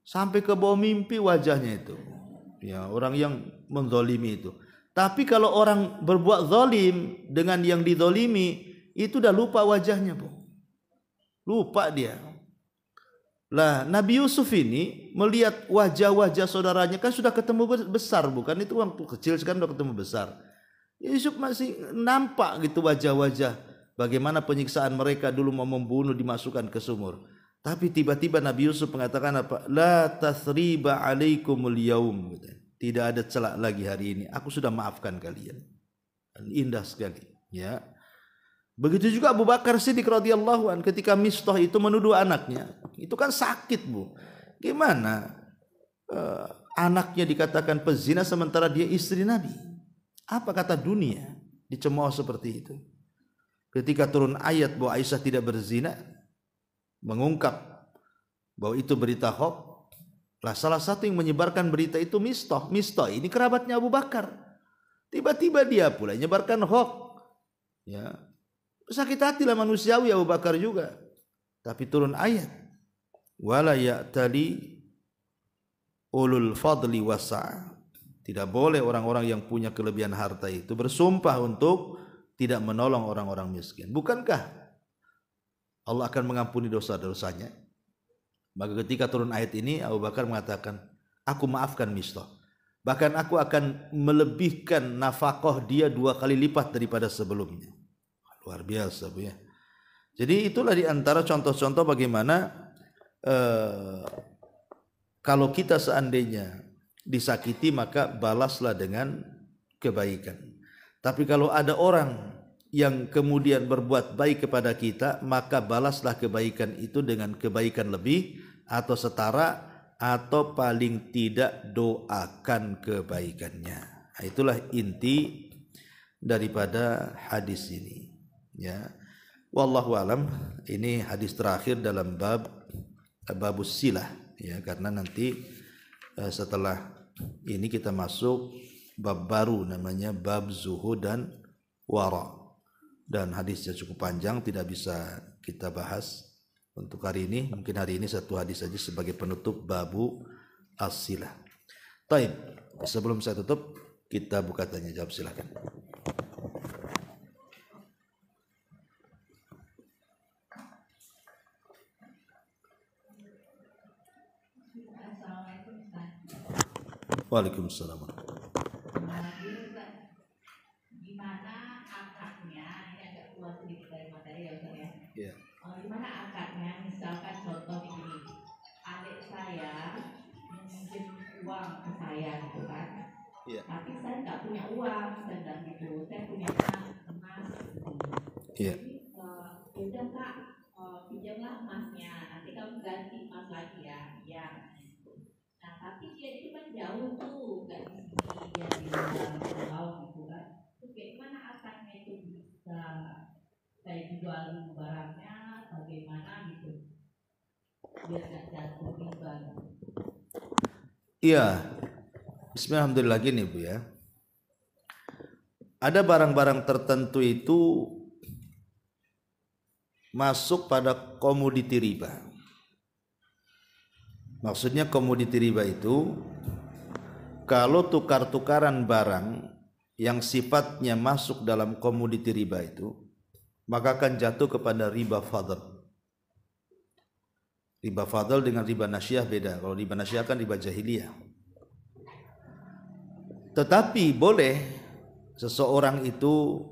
sampai ke bawah mimpi wajahnya itu. Ya, orang yang menzalimi itu. Tapi kalau orang berbuat zalim dengan yang dizalimi, itu udah lupa wajahnya, Bu. Lupa dia. Lah, Nabi Yusuf ini melihat wajah-wajah saudaranya, kan sudah ketemu besar, bukan? Itu waktu kecil sekarang sudah ketemu besar. Yusuf masih nampak gitu wajah-wajah bagaimana penyiksaan mereka dulu mau membunuh, dimasukkan ke sumur. Tapi tiba-tiba Nabi Yusuf mengatakan apa? La tasriba alaikumul yaum. Tidak ada celak lagi hari ini. Aku sudah maafkan kalian. Indah sekali. Ya. Begitu juga Abu Bakar Siddiq radhiyallahu anhu ketika Mistah itu menuduh anaknya. Itu kan sakit Bu. Gimana anaknya dikatakan pezina sementara dia istri Nabi? Apa kata dunia? Dicemooh seperti itu. Ketika turun ayat bahwa Aisyah tidak berzina, mengungkap bahwa itu berita hoax. Lah salah satu yang menyebarkan berita itu Mistah. Mistah ini kerabatnya Abu Bakar. Tiba-tiba dia pula menyebarkan hoax. Ya. Sakit hatilah manusiawi Abu Bakar juga. Tapi turun ayat. Wala ya'tali ulul fadli wasa'. Tidak boleh orang-orang yang punya kelebihan harta itu bersumpah untuk tidak menolong orang-orang miskin. Bukankah Allah akan mengampuni dosa-dosanya? Maka ketika turun ayat ini Abu Bakar mengatakan, aku maafkan Mistah. Bahkan aku akan melebihkan nafkah dia 2 kali lipat daripada sebelumnya. Luar biasa Bu ya. Jadi itulah di antara contoh-contoh bagaimana kalau kita seandainya disakiti maka balaslah dengan kebaikan. Tapi kalau ada orang yang kemudian berbuat baik kepada kita, maka balaslah kebaikan itu dengan kebaikan lebih atau setara, atau paling tidak doakan kebaikannya. Nah, itulah inti daripada hadis ini. Ya, wallahu alam. Ini hadis terakhir dalam babus silah. Ya, karena nanti setelah ini kita masuk bab baru namanya bab zuhud dan wara. Dan hadisnya cukup panjang, tidak bisa kita bahas untuk hari ini. Mungkin hari ini satu hadis saja sebagai penutup babu as-silah. Taib, sebelum saya tutup kita buka tanya jawab, silakan. Waalaikumsalam. Gimana akadnya? Ini agak keluar sedikit dari materi ya Ustaz ya. Yeah. Gimana akadnya? Misalkan contoh begini, adik saya menitip uang ke saya gitu kan. Yeah. Tapi saya nggak punya uang, saya bilang gitu. Saya punya emas. Yeah. Jadi udah Kak, pinjamlah emasnya. Nanti kamu ganti emas lagi ya. Ya. Nah tapi dia itu kan jauh tuh, nggak di sini, dia di luar pulau gitu kan. Terus bagaimana akadnya itu bisa saya jual barangnya, bagaimana gitu biar nggak jatuh riba. Iya, bismillahirrahmanirrahim gini Bu ya. Ada barang-barang tertentu itu masuk pada komoditi riba. Maksudnya komoditi riba itu kalau tukar-tukaran barang yang sifatnya masuk dalam komoditi riba itu, maka akan jatuh kepada riba fadl. Riba fadl dengan riba nasyah beda. Kalau riba nasyah kan riba jahiliyah. Tetapi boleh seseorang itu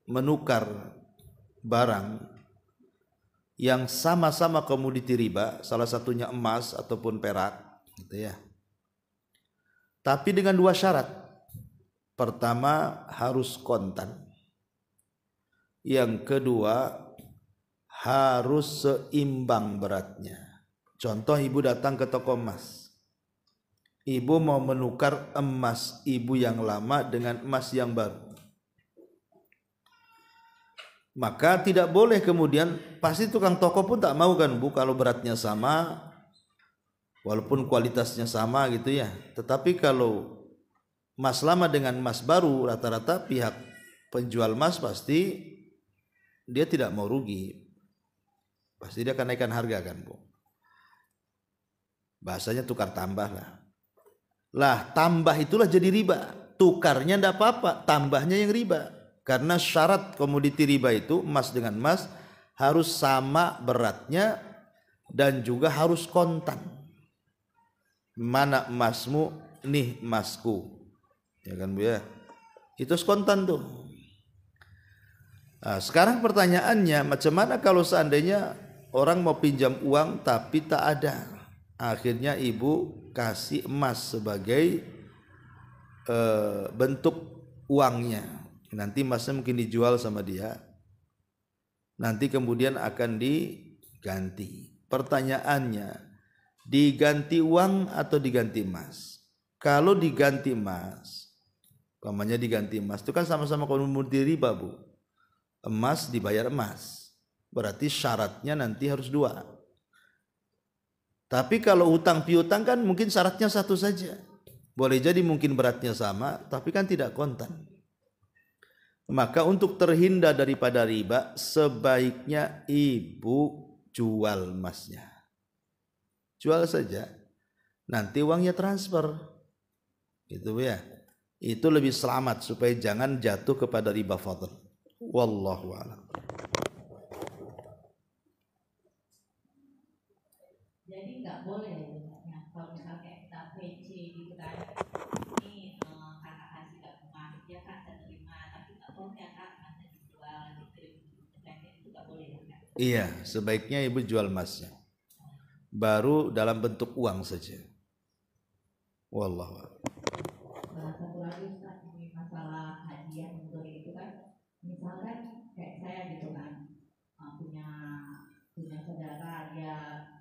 menukar barang yang sama-sama komoditi riba, salah satunya emas ataupun perak, gitu ya. Tapi dengan dua syarat. Pertama, harus kontan. Yang kedua, harus seimbang beratnya. Contoh, ibu datang ke toko emas. Ibu mau menukar emas ibu yang lama dengan emas yang baru. Maka tidak boleh kemudian, pasti tukang toko pun tak mau kan Bu kalau beratnya sama, walaupun kualitasnya sama gitu ya. Tetapi kalau emas lama dengan emas baru, rata-rata pihak penjual emas pasti dia tidak mau rugi. Pasti dia akan naikkan harga kan Bu. Bahasanya tukar tambah lah. Lah tambah itulah jadi riba. Tukarnya tidak apa-apa, tambahnya yang riba. Karena syarat komoditi riba itu emas dengan emas harus sama beratnya dan juga harus kontan. Mana emasmu, nih emasku. Ya kan Bu ya. Itu kontan tuh. Nah, sekarang pertanyaannya, macam mana kalau seandainya orang mau pinjam uang tapi tak ada? Akhirnya ibu kasih emas sebagai bentuk uangnya. Nanti emasnya mungkin dijual sama dia. Nanti kemudian akan diganti. Pertanyaannya, diganti uang atau diganti emas? Kalau diganti emas, umpamanya diganti emas, itu kan sama-sama komoditi riba Bu. Emas dibayar emas, berarti syaratnya nanti harus dua. Tapi kalau utang piutang kan mungkin syaratnya satu saja. Boleh jadi mungkin beratnya sama, tapi kan tidak kontan. Maka untuk terhindar daripada riba, sebaiknya ibu jual emasnya. Jual saja, nanti uangnya transfer. Gitu ya. Itu lebih selamat supaya jangan jatuh kepada riba fadl. Wallahu a'lam. Jadi nggak boleh ya, kalau misalnya kita PC gitu kan, ini kakak kasih ke rumah, dia kan terima, tapi nggak boleh ya kak, masih dijual, itu nggak boleh ya kak? Iya, sebaiknya ibu jual emasnya. Baru dalam bentuk uang saja. Wallahu a'lam. Satu lagi Ustaz, ini masalah hadiah untuk itu kan, misalkan kayak saya gitu kan, punya saudara dia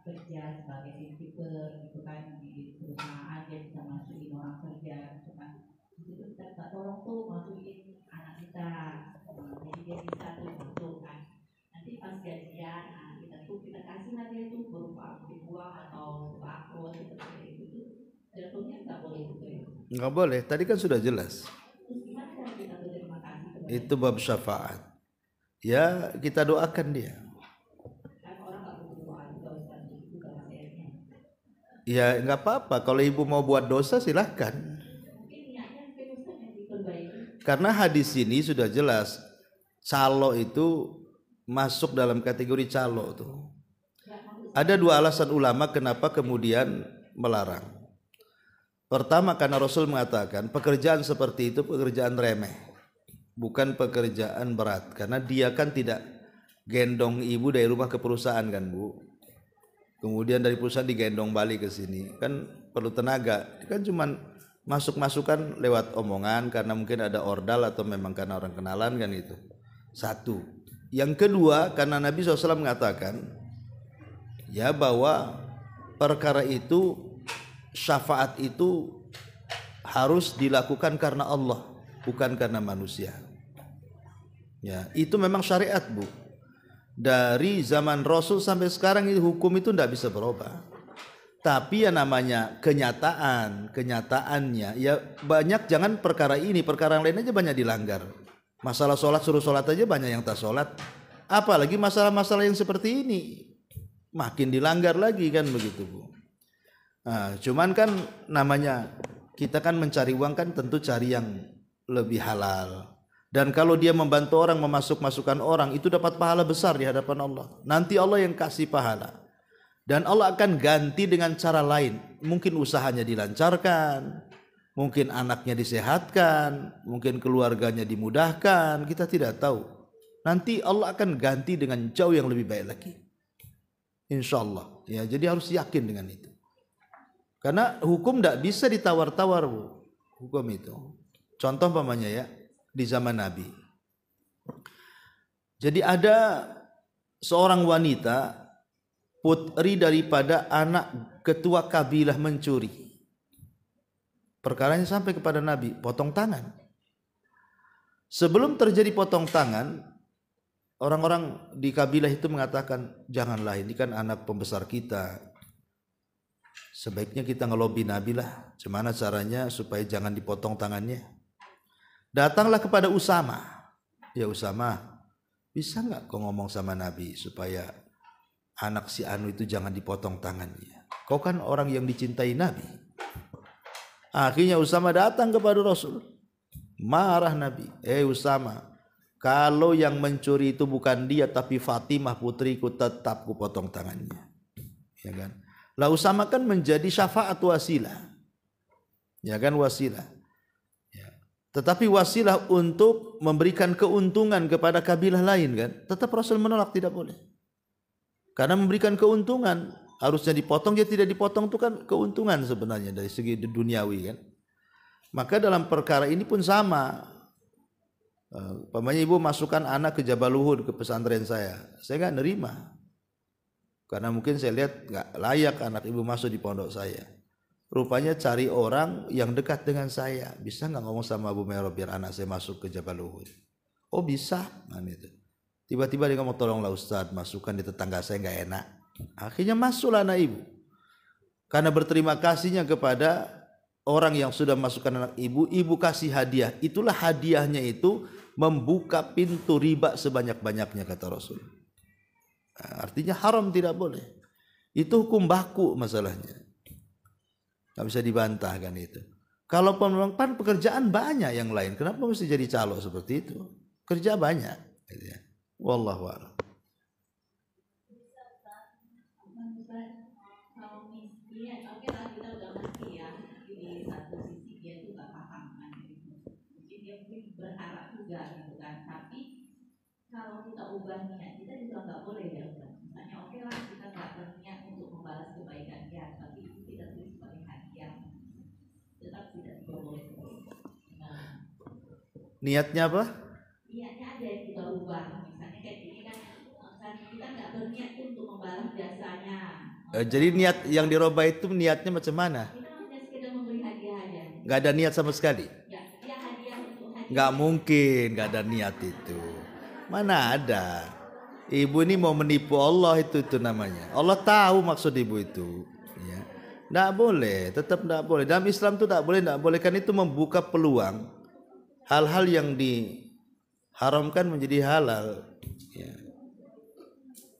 kerja sebagai tiper gitu kan di perusahaan, dia bisa masukin orang kerja gitu kan, itu kita tolong tuh masukin anak kita, jadi dia bisa tuh masuk kan, nanti pas gajian kita kasih nanti itu berupa uang atau sembako seperti itu tuh jatuhnya nggak boleh gitu ya? Nggak boleh, tadi kan sudah jelas. Terus gimana cara kita berterima kasih? Itu bab syafaat. Ya kita doakan dia. Ya nggak apa-apa, kalau ibu mau buat dosa silahkan. Karena hadis ini sudah jelas, calo itu masuk dalam kategori calo tuh. Ada dua alasan ulama kenapa kemudian melarang. Pertama, karena Rasul mengatakan pekerjaan seperti itu pekerjaan remeh, bukan pekerjaan berat. Karena dia kan tidak gendong ibu dari rumah ke perusahaan kan Bu. Kemudian dari perusahaan digendong balik ke sini, kan perlu tenaga. Kan cuman masuk-masukan lewat omongan karena mungkin ada ordal atau memang karena orang kenalan kan itu. Satu. Yang kedua, karena Nabi SAW mengatakan ya bahwa perkara itu, syafaat itu harus dilakukan karena Allah, bukan karena manusia. Ya, itu memang syariat Bu. Dari zaman Rasul sampai sekarang itu hukum itu tidak bisa berubah. Tapi ya namanya kenyataannya ya banyak, jangan perkara ini, perkara yang lain aja banyak dilanggar. Masalah sholat, suruh sholat aja banyak yang tak sholat. Apalagi masalah-masalah yang seperti ini, makin dilanggar lagi kan begitu Bu. Nah, cuman kan namanya kita kan mencari uang kan tentu cari yang lebih halal. Dan kalau dia membantu orang, masukkan orang, itu dapat pahala besar di hadapan Allah. Nanti Allah yang kasih pahala. Dan Allah akan ganti dengan cara lain. Mungkin usahanya dilancarkan, mungkin anaknya disehatkan, mungkin keluarganya dimudahkan, kita tidak tahu. Nanti Allah akan ganti dengan jauh yang lebih baik lagi. Insya Allah. Ya, jadi harus yakin dengan itu. Karena hukum tidak bisa ditawar-tawar, Bu. Hukum itu. Contoh pamannya ya, di zaman Nabi. Jadi ada seorang wanita, putri daripada anak ketua kabilah mencuri. Perkaranya sampai kepada Nabi, potong tangan. Sebelum terjadi potong tangan, orang-orang di kabilah itu mengatakan, janganlah, ini kan anak pembesar kita. Sebaiknya kita ngelobi Nabi lah. Gimana caranya supaya jangan dipotong tangannya. Datanglah kepada Usama. Ya Usama, bisa nggak kau ngomong sama Nabi supaya anak si Anu itu jangan dipotong tangannya. Kau kan orang yang dicintai Nabi. Akhirnya Usama datang kepada Rasul. Marah Nabi. Usama, kalau yang mencuri itu bukan dia tapi Fatimah putriku, tetap ku potong tangannya. Ya kan? Lah Usama kan menjadi syafaat wasilah. Ya kan, wasilah. Ya. Tetapi wasilah untuk memberikan keuntungan kepada kabilah lain kan. Tetap Rasul menolak, tidak boleh. Karena memberikan keuntungan, harusnya dipotong, dia tidak dipotong, itu kan keuntungan sebenarnya dari segi duniawi kan. Maka dalam perkara ini pun sama. Pamannya ibu masukkan anak ke Jabal Uhud, ke pesantren saya nggak nerima. Karena mungkin saya lihat nggak layak anak ibu masuk di pondok saya. Rupanya cari orang yang dekat dengan saya. Bisa nggak ngomong sama Abu Mero biar anak saya masuk ke Jabal Uhud? Oh bisa. Nah, itu. Tiba-tiba dia ngomong, tolonglah Ustadz, masukkan di tetangga saya nggak enak. Akhirnya masuklah anak ibu. Karena berterima kasihnya kepada orang yang sudah masukkan anak ibu, ibu kasih hadiah. Itulah hadiahnya itu membuka pintu riba sebanyak-banyaknya, kata Rasul. Artinya haram, tidak boleh. Itu hukum baku masalahnya. Gak bisa dibantah kan itu. Kalau memang pekerjaan banyak yang lain, kenapa mesti jadi calo seperti itu? Kerja banyak. Gitu ya. Wallahu a'lam. Berharap juga gitu kan, tapi kalau kita ubah niat kita juga nggak boleh ya. Misalnya oke lah, kita nggak berniat untuk membalas kebaikan dia, tapi itu kita tulis sebagai hadiah, tetap tidak boleh. Nah, niatnya apa? Niatnya ada yang kita ubah. Misalnya kayak gini kan, kita nggak berniat untuk membalas jasanya. Jadi niat yang dirubah itu niatnya macam mana? Kita hanya sekedar memberi hadiah aja. Nggak ada niat sama sekali? Ya, dia hadiah untuk hadiah. Nggak mungkin nggak ada niat itu. Mana ada. Ibu ini mau menipu Allah, itu namanya. Allah tahu maksud ibu itu. Ya. Nggak boleh, tetap nggak boleh. Dalam Islam itu nggak boleh. Kan itu membuka peluang hal-hal yang diharamkan menjadi halal. Ya.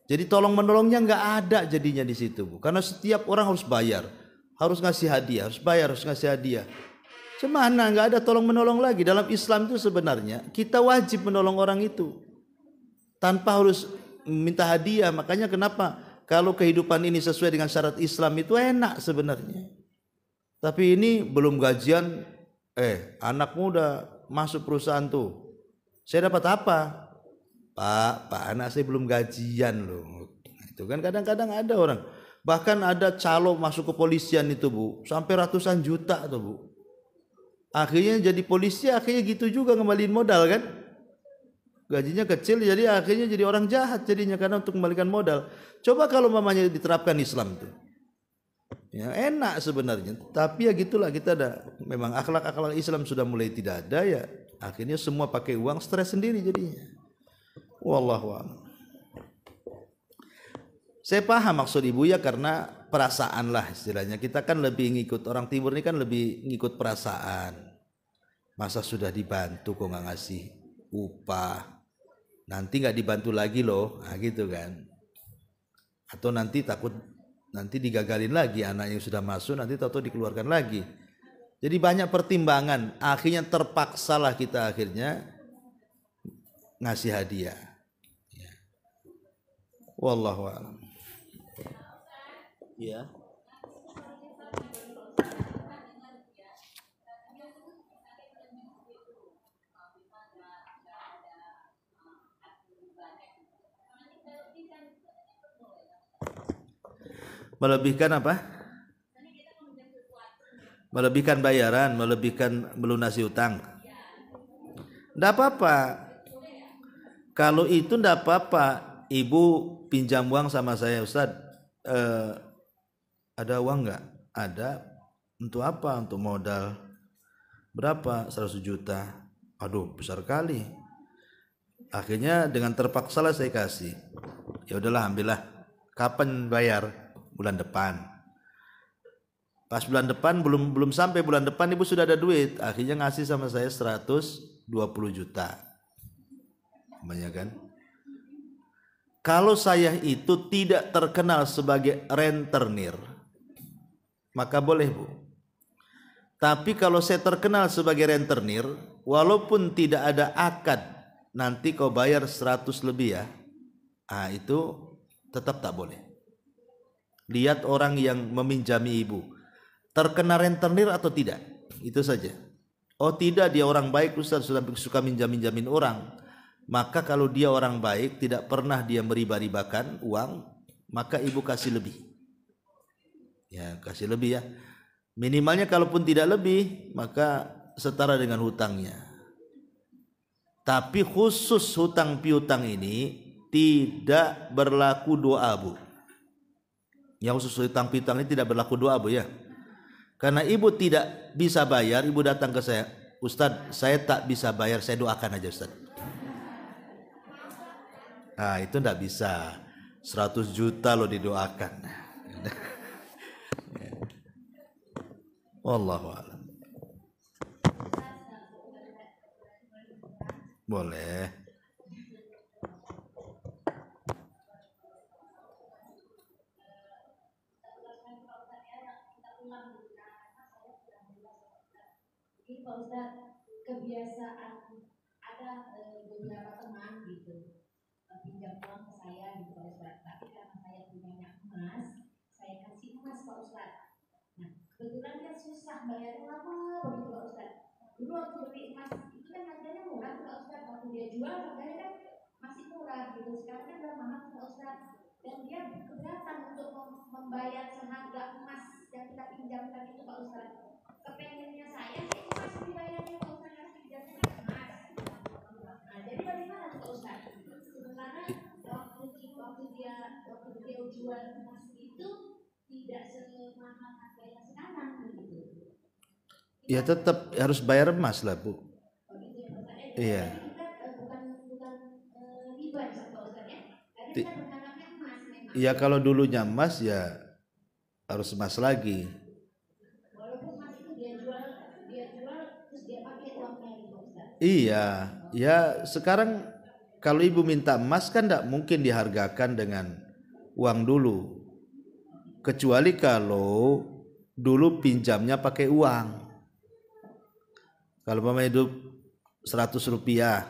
Jadi tolong menolongnya nggak ada jadinya di situ, Bu. Karena setiap orang harus bayar, harus ngasih hadiah, harus bayar, harus ngasih hadiah. Cemana nggak ada tolong menolong lagi. Dalam Islam itu sebenarnya kita wajib menolong orang itu tanpa harus minta hadiah. Makanya kenapa kalau kehidupan ini sesuai dengan syarat Islam itu enak sebenarnya. Tapi ini belum gajian, anakmu udah masuk perusahaan tuh. Saya dapat apa? Pak, anak saya belum gajian loh. Itu kan kadang-kadang ada orang. Bahkan ada calo masuk ke polisian itu, Bu, sampai ratusan juta tuh, Bu. Akhirnya jadi polisi, akhirnya gitu juga ngembaliin modal kan. Gajinya kecil, jadi akhirnya jadi orang jahat jadinya karena untuk kembalikan modal. Coba kalau mamanya diterapkan Islam tuh. Ya enak sebenarnya. Tapi ya gitulah, kita ada memang akhlak-akhlak Islam sudah mulai tidak ada ya. Akhirnya semua pakai uang, stres sendiri jadinya. Wallahu a'lam. Saya paham maksud ibu ya, karena perasaan lah istilahnya. Kita kan lebih ngikut, orang timur ini kan lebih ngikut perasaan. Masa sudah dibantu kok nggak ngasih upah, nanti nggak dibantu lagi loh, nah gitu kan. Atau nanti takut nanti digagalin lagi anak yang sudah masuk, nanti tahu dikeluarkan lagi. Jadi banyak pertimbangan, akhirnya terpaksalah kita akhirnya ngasih hadiah. Ya. Wallahu a'lam. Ya. Melebihkan apa? Melebihkan bayaran, melebihkan melunasi utang. Tidak apa-apa. Kalau itu tidak apa-apa. Ibu pinjam uang sama saya, Ustaz. Ada uang nggak? Ada. Untuk apa? Untuk modal. Berapa? 100 juta. Aduh, besar kali. Akhirnya dengan terpaksa lah saya kasih. Ya udahlah, ambillah. Kapan bayar? Bulan depan. Pas bulan depan belum sampai bulan depan ibu sudah ada duit. Akhirnya ngasih sama saya 120 juta. Banyak kan? Kalau saya itu tidak terkenal sebagai rentenir, maka boleh, Bu. Tapi kalau saya terkenal sebagai rentenir, walaupun tidak ada akad, nanti kau bayar 100 lebih ya. Itu tetap tak boleh. Lihat orang yang meminjami ibu, terkena rentenir atau tidak, itu saja. Oh tidak, dia orang baik Ustaz, suka minjamin orang. Maka kalau dia orang baik, tidak pernah dia meriba-ribakan uang, maka ibu kasih lebih. Ya, kasih lebih ya. Minimalnya kalaupun tidak lebih, maka setara dengan hutangnya. Tapi khusus hutang piutang ini tidak berlaku doa, Bu. Yang khusus hutang piutang ini tidak berlaku doa, Bu ya. Karena ibu tidak bisa bayar, ibu datang ke saya, Ustadz, saya tak bisa bayar, saya doakan aja Ustadz. Itu tidak bisa. 100 juta loh didoakan. Wallahu a'lam. Boleh. Pak Ustadz, kebiasaan ada beberapa teman gitu pinjam uang ke saya gitu Pak Ustadz, tapi karena saya punya emas, saya kasih emas Pak Ustadz. Nah, kebetulan dia susah bayarnya lama begitu Pak Ustadz. Dulu waktu beli emas itu kan harganya murah Pak Ustadz, waktu dia jual harganya kan masih murah gitu. Sekarang kan udah mahal Pak Ustadz, dan dia keberatan untuk membayar seharga emas yang kita pinjamkan itu Pak Ustadz. Kepengennya saya sih emas dibayarnya Pak Ustadz, harus pinjamnya kan emas. Nah, jadi bagaimana Pak Ustadz? Sementara waktu dia jual emas itu tidak semahal harganya sekarang begitu. Ya tetap harus bayar emas lah, Bu. Iya. Bukan riba Pak Ustadz ya. Karena kita berharapnya emas memang. Iya, kalau dulunya emas ya harus emas lagi. Iya, ya sekarang kalau ibu minta emas kan tidak mungkin dihargakan dengan uang dulu. Kecuali kalau dulu pinjamnya pakai uang. Kalau pemain hidup 100 rupiah,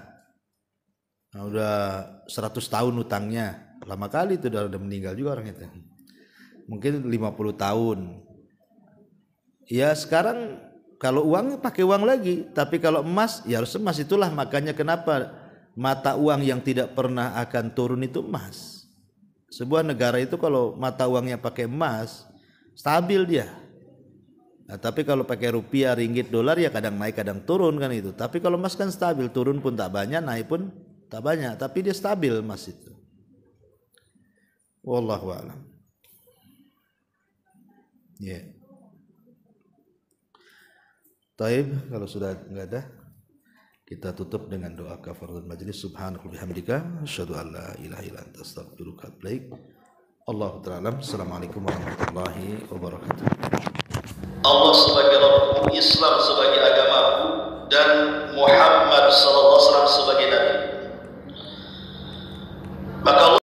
nah udah 100 tahun utangnya, lama kali itu udah meninggal juga orang itu. Mungkin 50 tahun. Ya sekarang kalau uang pakai uang lagi, tapi kalau emas ya harus emas. Itulah makanya kenapa mata uang yang tidak pernah akan turun itu emas. Sebuah negara itu kalau mata uangnya pakai emas, stabil dia. Nah, tapi kalau pakai rupiah, ringgit, dolar ya kadang naik kadang turun kan itu. Tapi kalau emas kan stabil, turun pun tak banyak, naik pun tak banyak, tapi dia stabil emas itu. Wallahu a'lam. Ya. Taib, kalau sudah enggak ada, kita tutup dengan doa kafaratul majlis. Subhanakallahumma bihamdika asyhadu an la ilaha illa anta astaghfiruka wa atubu ilaik. Allahu ta'ala. Assalamualaikum warahmatullahi wabarakatuh. Allah sebagai Rabbmu, Islam sebagai agamamu, dan Muhammad sallallahu alaihi wasallam sebagai nabi. Maka